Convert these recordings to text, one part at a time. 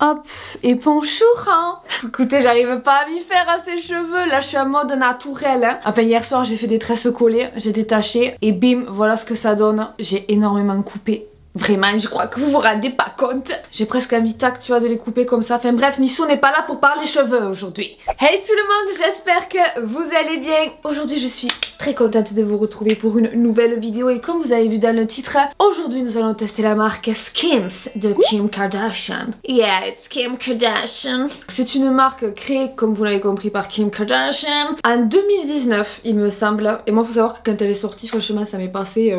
Hop, et bonjour hein. Écoutez, j'arrive pas à m'y faire à ces cheveux. Là, je suis en mode naturel hein. Enfin, hier soir, j'ai fait des tresses collées, j'ai détaché. Et bim, voilà ce que ça donne. J'ai énormément coupé. Vraiment, je crois que vous vous rendez pas compte. J'ai presque envie tac, tu vois, de les couper comme ça. Enfin bref, Missou n'est pas là pour parler cheveux aujourd'hui. Hey tout le monde, j'espère que vous allez bien. Aujourd'hui, je suis très contente de vous retrouver pour une nouvelle vidéo. Et comme vous avez vu dans le titre, aujourd'hui, nous allons tester la marque Skims de Kim Kardashian. Yeah, it's Kim Kardashian. C'est une marque créée, comme vous l'avez compris, par Kim Kardashian en 2019, il me semble. Et moi, il faut savoir que quand elle est sortie, franchement, ça m'est passé...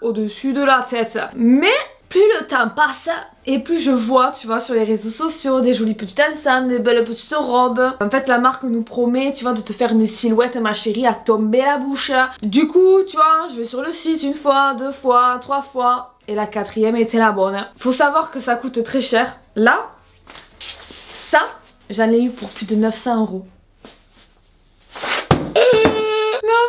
au-dessus de la tête. Mais plus le temps passe et plus je vois, tu vois, sur les réseaux sociaux des jolis petits ensembles, des belles petites robes. En fait, la marque nous promet, tu vois, de te faire une silhouette, ma chérie, à tomber la bouche. Du coup, tu vois, je vais sur le site une fois, deux fois, trois fois et la quatrième était la bonne. Faut savoir que ça coûte très cher. Là, ça, j'en ai eu pour plus de 900 €.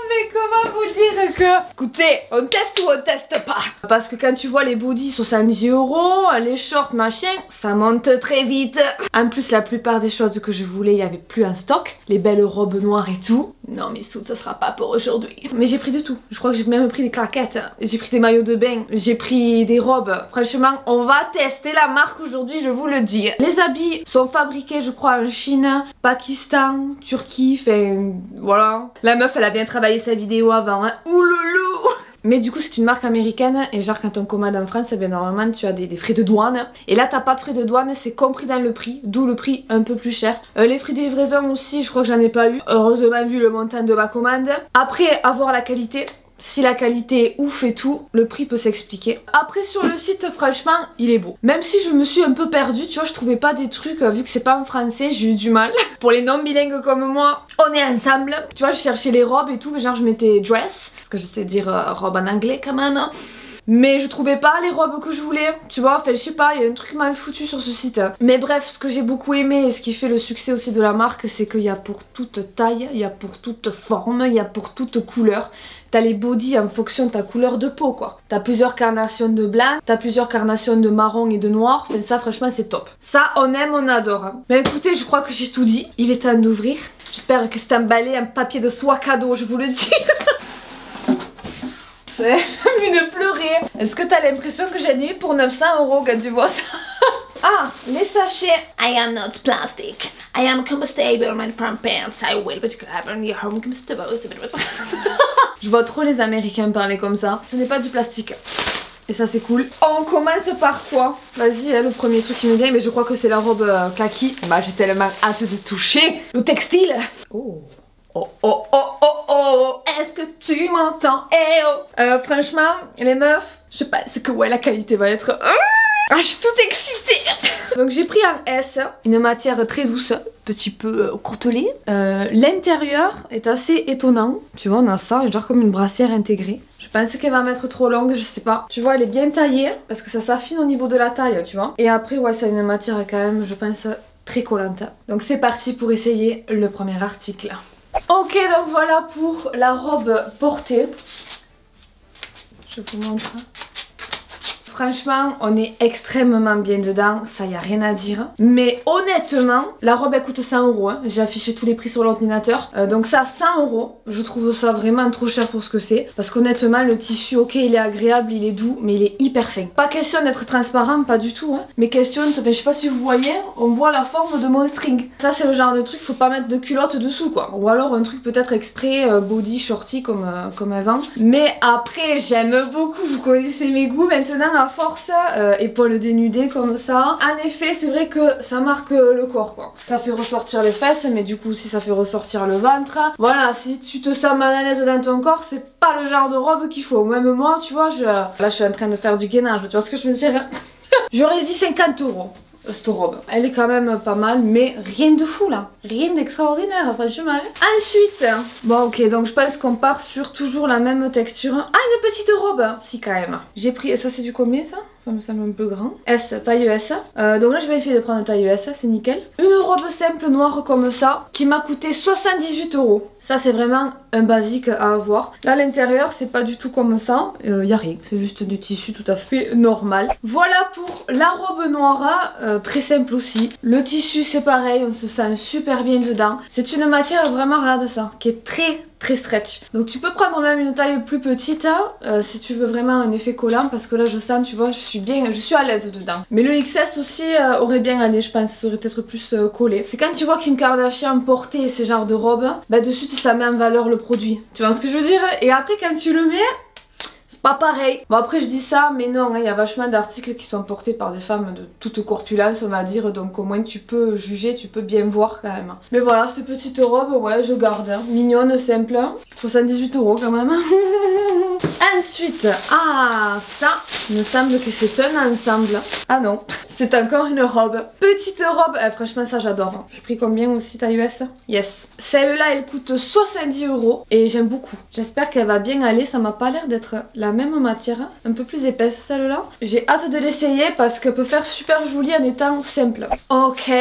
Mais comment vous dire que... Écoutez, on teste ou on teste pas? Parce que quand tu vois les bodys 70 €, les shorts machin, ça monte très vite. En plus, la plupart des choses que je voulais, il n'y avait plus en stock. Les belles robes noires et tout. Non mais Missou, ça sera pas pour aujourd'hui. Mais j'ai pris de tout. Je crois que j'ai même pris des claquettes. J'ai pris des maillots de bain. J'ai pris des robes. Franchement, on va tester la marque aujourd'hui, je vous le dis. Les habits sont fabriqués, je crois, en Chine, Pakistan, Turquie, enfin voilà. La meuf, elle a bien travaillé sa vidéo avant, hein. Ouloulou! Mais du coup c'est une marque américaine et genre quand on commande en France, eh bien normalement tu as des frais de douane. Et là t'as pas de frais de douane, c'est compris dans le prix, d'où le prix un peu plus cher. Les frais de livraison aussi, je crois que j'en ai pas eu. Heureusement vu le montant de ma commande. Après avoir la qualité. Si la qualité est ouf et tout, le prix peut s'expliquer. Après sur le site, franchement, il est beau. Même si je me suis un peu perdue, tu vois, je trouvais pas des trucs, vu que c'est pas en français, j'ai eu du mal. Pour les non bilingues comme moi, on est ensemble. Tu vois, je cherchais les robes et tout, mais genre je mettais dress, parce que je sais dire robe en anglais quand même. Mais je trouvais pas les robes que je voulais, tu vois, enfin je sais pas, il y a un truc mal foutu sur ce site. Mais bref, ce que j'ai beaucoup aimé et ce qui fait le succès aussi de la marque, c'est qu'il y a pour toute taille, il y a pour toute forme, il y a pour toute couleur. T'as les bodys en fonction de ta couleur de peau quoi. T'as plusieurs carnations de blanc, t'as plusieurs carnations de marron et de noir, enfin ça franchement c'est top. Ça on aime, on adore. Mais écoutez, je crois que j'ai tout dit, il est temps d'ouvrir. J'espère que c'est emballé en papier de soie cadeau, je vous le dis. J'ai envie de pleurer. Est-ce que t'as l'impression que j'en ai eu pour 900 € quand tu vois ça? Ah, les sachets. I am not plastic. I am combustible from pants. I will be clever in your home combustible. Je vois trop les Américains parler comme ça. Ce n'est pas du plastique. Et ça c'est cool. On commence par quoi? Vas-y, le premier truc qui me vient, mais je crois que c'est la robe kaki. Bah j'ai tellement hâte de toucher le textile. Oh. Oh oh oh oh oh, est-ce que tu m'entends? Eh oh. Franchement, les meufs, je pense que ouais, la qualité va être... Ah, je suis toute excitée. Donc j'ai pris un S, une matière très douce, petit peu courtelée. L'intérieur est assez étonnant. Tu vois, on a ça, genre comme une brassière intégrée. Je pensais qu'elle va m'être trop longue, je sais pas. Tu vois, elle est bien taillée, parce que ça s'affine au niveau de la taille, tu vois. Et après, ouais, c'est une matière quand même, je pense, très collante. Donc c'est parti pour essayer le premier article. Ok, donc voilà pour la robe portée. Je vous montre. Franchement, on est extrêmement bien dedans, ça y a rien à dire. Mais honnêtement, la robe elle coûte 100 €. Hein. J'ai affiché tous les prix sur l'ordinateur. Donc ça, 100 €. Je trouve ça vraiment trop cher pour ce que c'est. Parce qu'honnêtement, le tissu, ok, il est agréable, il est doux, mais il est hyper fin. Pas question d'être transparent, pas du tout. Hein. Mais question, je sais pas si vous voyez, on voit la forme de mon string. Ça, c'est le genre de truc, faut pas mettre de culotte dessous, quoi. Ou alors un truc peut-être exprès, body shorty comme avant. Mais après, j'aime beaucoup, vous connaissez mes goûts maintenant. À force, épaules dénudées comme ça. En effet, c'est vrai que ça marque le corps quoi. Ça fait ressortir les fesses, mais du coup si ça fait ressortir le ventre, voilà, si tu te sens mal à l'aise dans ton corps, c'est pas le genre de robe qu'il faut. Même moi, tu vois, là je suis en train de faire du gainage, tu vois ce que je veux dire? J'aurais dit 50 € cette robe. Elle est quand même pas mal, mais rien de fou là. Rien d'extraordinaire, franchement. Ensuite, bon ok, donc je pense qu'on part sur toujours la même texture. Ah, une petite robe. Si quand même. J'ai pris, ça c'est du combien ça? ça me semble un peu grand. S, taille ES. Donc là j'ai bien fait de prendre taille ES, c'est nickel. Une robe simple noire comme ça, qui m'a coûté 78 €. Ça c'est vraiment un basique à avoir. Là à l'intérieur c'est pas du tout comme ça, y a rien, c'est juste du tissu tout à fait normal. Voilà pour la robe noire, très simple aussi. Le tissu c'est pareil, on se sent super bien dedans. C'est une matière vraiment, regarde ça, qui est très stretch. Donc tu peux prendre même une taille plus petite si tu veux vraiment un effet collant, parce que là je sens, tu vois, je suis à l'aise dedans. Mais le XS aussi aurait bien allé, je pense, ça aurait peut-être plus collé. C'est quand tu vois Kim Kardashian porter ces genres de robes, bah de suite ça met en valeur le produit. Tu vois ce que je veux dire? Et après quand tu le mets, pas pareil. Bon après je dis ça mais non, il y a vachement d'articles qui sont portés par des femmes de toute corpulence on va dire, donc au moins tu peux juger, tu peux bien voir quand même. Mais voilà, cette petite robe, ouais je garde, hein. Mignonne, simple, 78 € quand même. Ensuite, ah ça, il me semble que c'est un ensemble. Ah non, c'est encore une robe. Petite robe, franchement ça j'adore. J'ai pris combien aussi, taille US? Yes. Celle-là elle coûte 70 € et j'aime beaucoup. J'espère qu'elle va bien aller, ça m'a pas l'air d'être la même matière, un peu plus épaisse celle-là. J'ai hâte de l'essayer parce qu'elle peut faire super jolie en étant simple. Ok,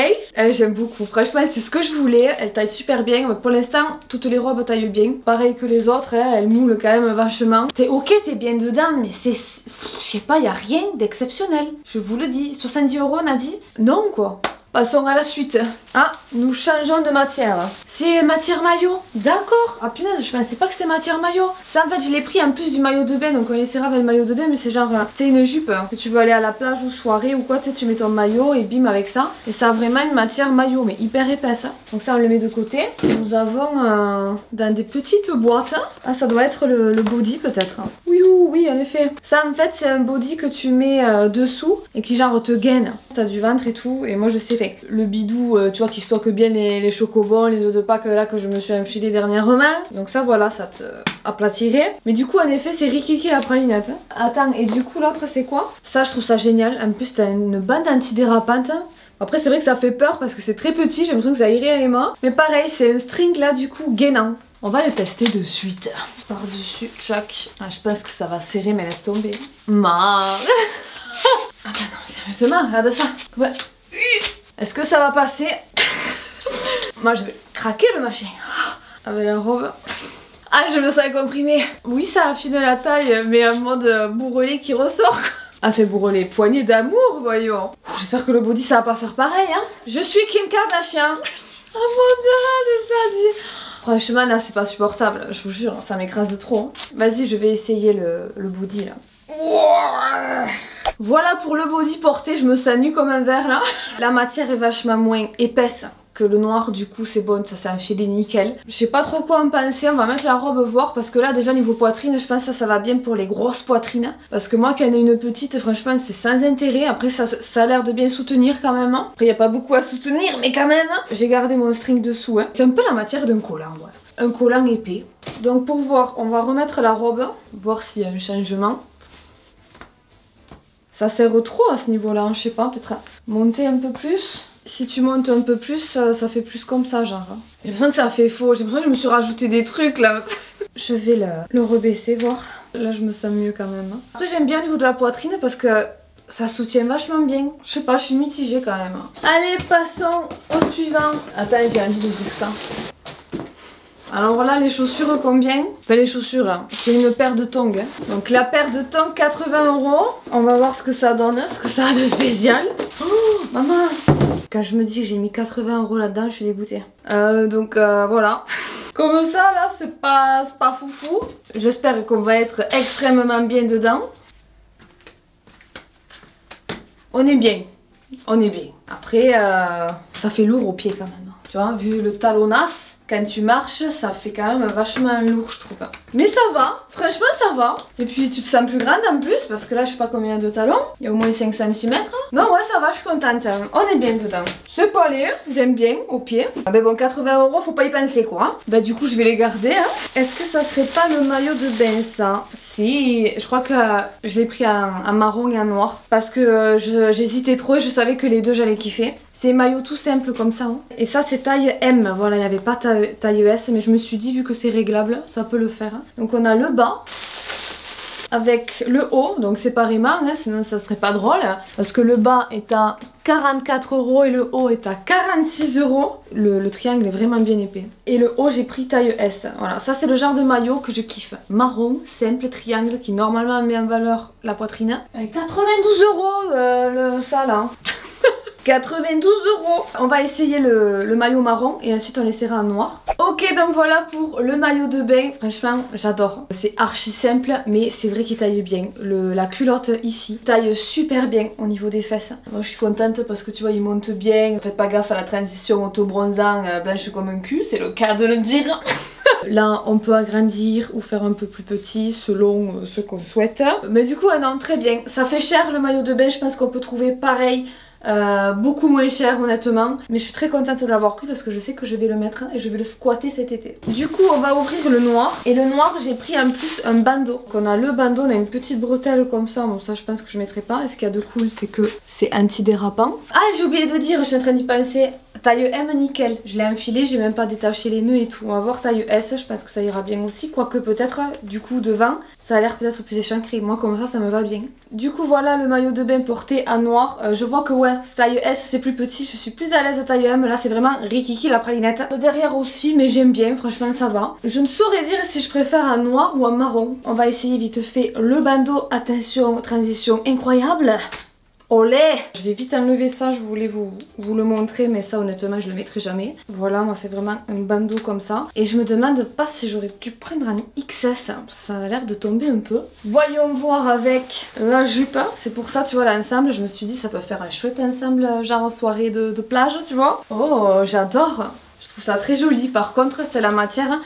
j'aime beaucoup. Franchement c'est ce que je voulais, elle taille super bien. Pour l'instant toutes les robes taillent bien. Pareil que les autres, elles moulent quand même vachement. T'es ok, t'es bien dedans mais c'est... Je sais pas, y a rien d'exceptionnel. Je vous le dis, 70 € on a dit? Non quoi. Passons à la suite. Ah, nous changeons de matière. C'est matière maillot. D'accord. Ah punaise, je pensais pas que c'était matière maillot. Ça en fait je l'ai pris en plus du maillot de bain. Donc on essaiera avec le maillot de bain. Mais c'est genre, c'est une jupe que tu veux aller à la plage ou soirée ou quoi. Tu sais, tu mets ton maillot et bim avec ça. Et ça a vraiment une matière maillot mais hyper épaisse. Donc ça on le met de côté. Nous avons dans des petites boîtes. Ah ça doit être le body peut-être. Oui, oui en effet. Ça en fait c'est un body que tu mets dessous et qui genre te gaine. T'as du ventre et tout. Et moi je sais le bidou, tu vois, qui stocke bien les chocobons, les œufs de Pâques là que je me suis enfilé dernièrement. Donc ça voilà, ça te aplatirait. Mais du coup en effet c'est rikiki la pralinette. Attends, et du coup l'autre c'est quoi? Ça je trouve ça génial. En plus t'as une bande antidérapante. Après c'est vrai que ça fait peur parce que c'est très petit, j'ai l'impression que ça irait à Emma. Mais pareil c'est un string là du coup gainant. On va le tester de suite. Par dessus, tchac. Ah, je pense que ça va serrer mais laisse tomber. Ah bah non sérieusement, regarde ça. Ouais. Est-ce que ça va passer? Moi je vais craquer le machin. Avec la robe. Ah je me sens comprimée. Oui ça affine la taille mais en mode bourrelet qui ressort. Ah fait bourrelet, poignée d'amour voyons. J'espère que le body ça va pas faire pareil hein. Je suis Kim Kardashian. Oh mon dieu c'est ça dit. Franchement là c'est pas supportable, je vous jure ça m'écrase de trop. Vas-y je vais essayer le body là. Voilà pour le body porté, je me sens nue comme un verre là. La matière est vachement moins épaisse que le noir, du coup c'est bon, ça s'est enfilé nickel. Je sais pas trop quoi en penser, on va mettre la robe voir parce que là déjà niveau poitrine je pense que ça va bien pour les grosses poitrines. Parce que moi quand il y en a une petite franchement c'est sans intérêt, après ça a l'air de bien soutenir quand même. Après il n'y a pas beaucoup à soutenir mais quand même. J'ai gardé mon string dessous, hein. C'est un peu la matière d'un collant, ouais. Un collant épais. Donc pour voir, on va remettre la robe, voir s'il y a un changement. Ça sert trop à ce niveau-là, je sais pas, peut-être monter un peu plus. Si tu montes un peu plus, ça fait plus comme ça, genre. J'ai l'impression que ça fait faux, j'ai l'impression que je me suis rajouté des trucs là. Je vais le rebaisser, voir. Là, je me sens mieux quand même. Après, j'aime bien au niveau de la poitrine parce que ça soutient vachement bien. Je sais pas, je suis mitigée quand même. Allez, passons au suivant. Attends, j'ai envie d'ouvrir ça. Alors voilà les chaussures combien? Enfin les chaussures, hein. C'est une paire de tongs. Hein. Donc la paire de tongs 80 €. On va voir ce que ça donne, ce que ça a de spécial. Oh maman! Quand je me dis que j'ai mis 80 € là-dedans, je suis dégoûtée. Donc voilà. Comme ça là c'est pas foufou. J'espère qu'on va être extrêmement bien dedans. On est bien. On est bien. Après ça fait lourd aux pieds quand même. Tu vois, vu le talonnasse. Quand tu marches, ça fait quand même vachement lourd, je trouve. Mais ça va, franchement ça va. Et puis tu te sens plus grande en plus, parce que là je sais pas combien de talons. Il y a au moins 5 cm. Non ouais ça va, je suis contente. On est bien dedans. C'est pas laid, j'aime bien, au pied. Ah ben bon, 80 €, faut pas y penser quoi. Bah du coup je vais les garder. Hein. Est-ce que ça serait pas le maillot de bain ça? Si, je crois que je l'ai pris en marron et en noir. Parce que j'hésitais trop et je savais que les deux j'allais kiffer. C'est maillot tout simple comme ça. Hein. Et ça c'est taille M, voilà, il n'y avait pas taille ES. Mais je me suis dit vu que c'est réglable, ça peut le faire. Hein. Donc on a le bas. avec le haut, donc séparément, hein, sinon ça serait pas drôle. Parce que le bas est à 44 € et le haut est à 46 €. Le triangle est vraiment bien épais. Et le haut, j'ai pris taille S. Voilà, ça c'est le genre de maillot que je kiffe. Marron, simple triangle qui normalement met en valeur la poitrine. 92 € ça là. 92 €. On va essayer le maillot marron et ensuite on l'essaiera en noir. Ok, donc voilà pour le maillot de bain. Franchement, j'adore. C'est archi simple, mais c'est vrai qu'il taille bien. La culotte ici taille super bien au niveau des fesses. Moi, je suis contente parce que tu vois, il monte bien. Faites pas gaffe à la transition auto-bronzant blanche comme un cul, c'est le cas de le dire. Là, on peut agrandir ou faire un peu plus petit selon ce qu'on souhaite. Mais du coup, non, très bien. Ça fait cher le maillot de bain. Je pense qu'on peut trouver pareil. Beaucoup moins cher honnêtement, mais je suis très contente de l'avoir pris parce que je sais que je vais le mettre et je vais le squatter cet été. Du coup on va ouvrir le noir, et le noir j'ai pris en plus un bandeau. Donc on a le bandeau, on a une petite bretelle comme ça, bon ça je pense que je mettrai pas, et ce qu'il y a de cool c'est que c'est antidérapant. Ah, j'ai oublié de dire, je suis en train d'y penser, taille M nickel, je l'ai enfilé, j'ai même pas détaché les nœuds et tout. On va voir taille S, je pense que ça ira bien aussi, quoique peut-être du coup devant ça a l'air peut-être plus échancré, moi comme ça me va bien. Du coup voilà le maillot de bain porté en noir, je vois que ouais, taille S c'est plus petit, je suis plus à l'aise à taille M, là c'est vraiment rikiki la pralinette. Derrière aussi, mais j'aime bien, franchement ça va. Je ne saurais dire si je préfère en noir ou en marron. On va essayer vite fait le bandeau, attention, transition incroyable. Olé! Je vais vite enlever ça, je voulais vous le montrer, mais ça honnêtement je le mettrai jamais. Voilà, moi c'est vraiment un bandeau comme ça. Et je me demande pas si j'aurais dû prendre un XS, ça a l'air de tomber un peu. Voyons voir avec la jupe, c'est pour ça tu vois l'ensemble, je me suis dit ça peut faire un chouette ensemble genre soirée de plage tu vois. Oh j'adore, je trouve ça très joli. Par contre c'est la matière...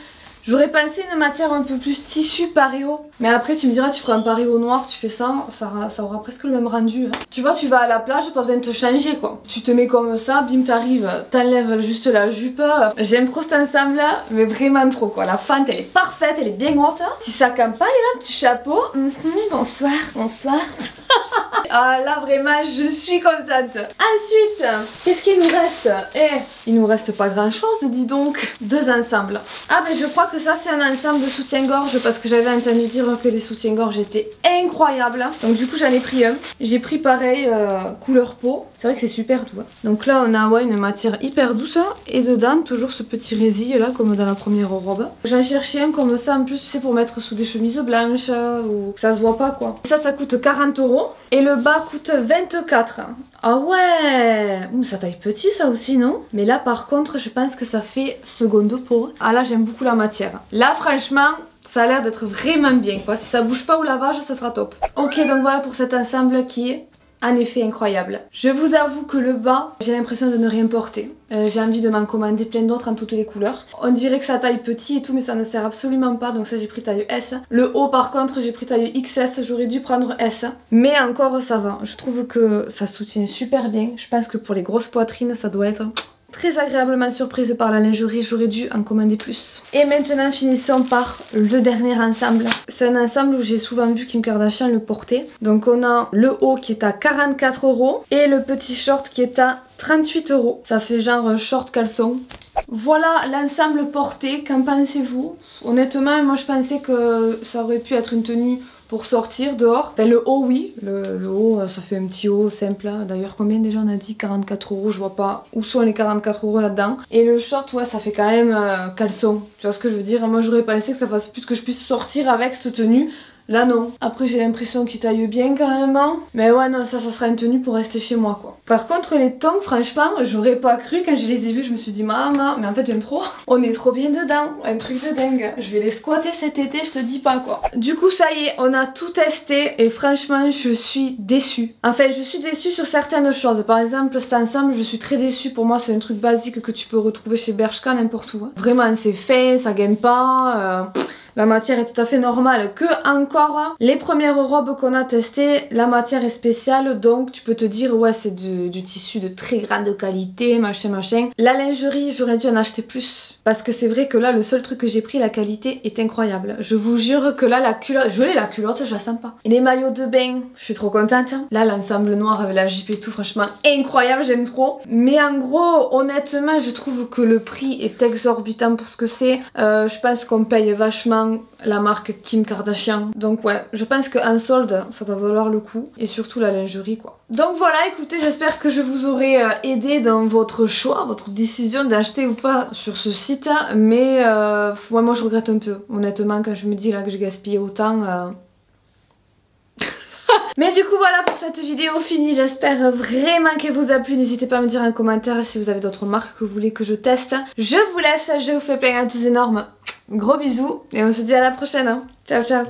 J'aurais pensé une matière un peu plus tissu paréo. Mais après tu me diras, tu prends un paréo noir, tu fais ça, ça aura presque le même rendu. Hein. Tu vois, tu vas à la plage, pas besoin de te changer quoi. Tu te mets comme ça, bim t'arrives, t'enlèves juste la jupe. J'aime trop cet ensemble là, mais vraiment trop quoi. La fente elle est parfaite, elle est bien haute. Petit sac en paille là, petit chapeau. Bonsoir, bonsoir. Ah là vraiment je suis contente. Ensuite, qu'est-ce qu'il nous reste? Il nous reste pas grand chose dis donc. Deux ensembles. Ah ben je crois que ça c'est un ensemble de soutien-gorge parce que j'avais entendu dire que les soutiens-gorge étaient incroyables. Donc du coup j'en ai pris un. J'ai pris pareil couleur peau. C'est vrai que c'est super doux. Hein. Donc là on a ouais, une matière hyper douce et dedans toujours ce petit résil là comme dans la première robe. J'en cherchais un comme ça en plus tu sais pour mettre sous des chemises blanches ou que ça se voit pas quoi. Ça coûte 40 € et le bas coûte 24. Ah ouais, ça taille petit ça aussi non? Mais là par contre je pense que ça fait seconde peau. Ah là j'aime beaucoup la matière. Là franchement ça a l'air d'être vraiment bien quoi. Si ça bouge pas au lavage ça sera top. Ok donc voilà pour cet ensemble qui est en effet incroyable. Je vous avoue que le bas, j'ai l'impression de ne rien porter. J'ai envie de m'en commander plein d'autres en toutes les couleurs. On dirait que ça taille petit et tout mais ça ne sert absolument pas donc ça j'ai pris taille S. Le haut par contre j'ai pris taille XS, j'aurais dû prendre S. Mais encore ça va, je trouve que ça soutient super bien. Je pense que pour les grosses poitrines ça doit être... Très agréablement surprise par la lingerie, j'aurais dû en commander plus. Et maintenant finissons par le dernier ensemble. C'est un ensemble où j'ai souvent vu Kim Kardashian le porter. Donc on a le haut qui est à 44 € et le petit short qui est à 38 €. Ça fait genre short caleçon. Voilà l'ensemble porté, qu'en pensez-vous? Honnêtement moi je pensais que ça aurait pu être une tenue pour sortir dehors. Enfin, le haut oui, le haut ça fait un petit haut simple. D'ailleurs combien déjà on a dit? 44 €, je vois pas où sont les 44 € là-dedans. Et le short ouais ça fait quand même caleçon. Tu vois ce que je veux dire? Moi j'aurais pensé que ça fasse plus que je puisse sortir avec cette tenue. Là non. Après j'ai l'impression qu'il taille bien quand même. Hein. Mais ouais non ça sera une tenue pour rester chez moi quoi. Par contre les tongs franchement j'aurais pas cru quand je les ai vus. Je me suis dit maman mais en fait j'aime trop. On est trop bien dedans. Un truc de dingue. Je vais les squatter cet été je te dis pas quoi. Du coup ça y est on a tout testé et franchement je suis déçue. Enfin je suis déçue sur certaines choses. Par exemple cet ensemble je suis très déçue. Pour moi c'est un truc basique que tu peux retrouver chez Bershka n'importe où. Hein. Vraiment c'est fin, ça gagne pas. La matière est tout à fait normale. Que encore les premières robes qu'on a testées, la matière est spéciale donc tu peux te dire ouais c'est du tissu de très grande qualité machin machin. La lingerie j'aurais dû en acheter plus parce que c'est vrai que là le seul truc que j'ai pris la qualité est incroyable. Je vous jure que là la culotte, je l'ai la culotte, je la sens pas. Et les maillots de bain, je suis trop contente. Là l'ensemble noir avec la jupe et tout franchement incroyable, j'aime trop. Mais en gros honnêtement je trouve que le prix est exorbitant pour ce que c'est. Je pense qu'on paye vachement vraiment la marque Kim Kardashian. Donc ouais, je pense qu'en solde, ça doit valoir le coup. Et surtout la lingerie quoi. Donc voilà, écoutez, j'espère que je vous aurai aidé dans votre choix, votre décision d'acheter ou pas sur ce site. Mais ouais, moi je regrette un peu, honnêtement, quand je me dis là que j'ai gaspillé autant. Mais du coup voilà pour cette vidéo finie, j'espère vraiment qu'elle vous a plu. N'hésitez pas à me dire en commentaire si vous avez d'autres marques que vous voulez que je teste. Je vous laisse, je vous fais plein à tous énormes gros bisous et on se dit à la prochaine. Ciao ciao.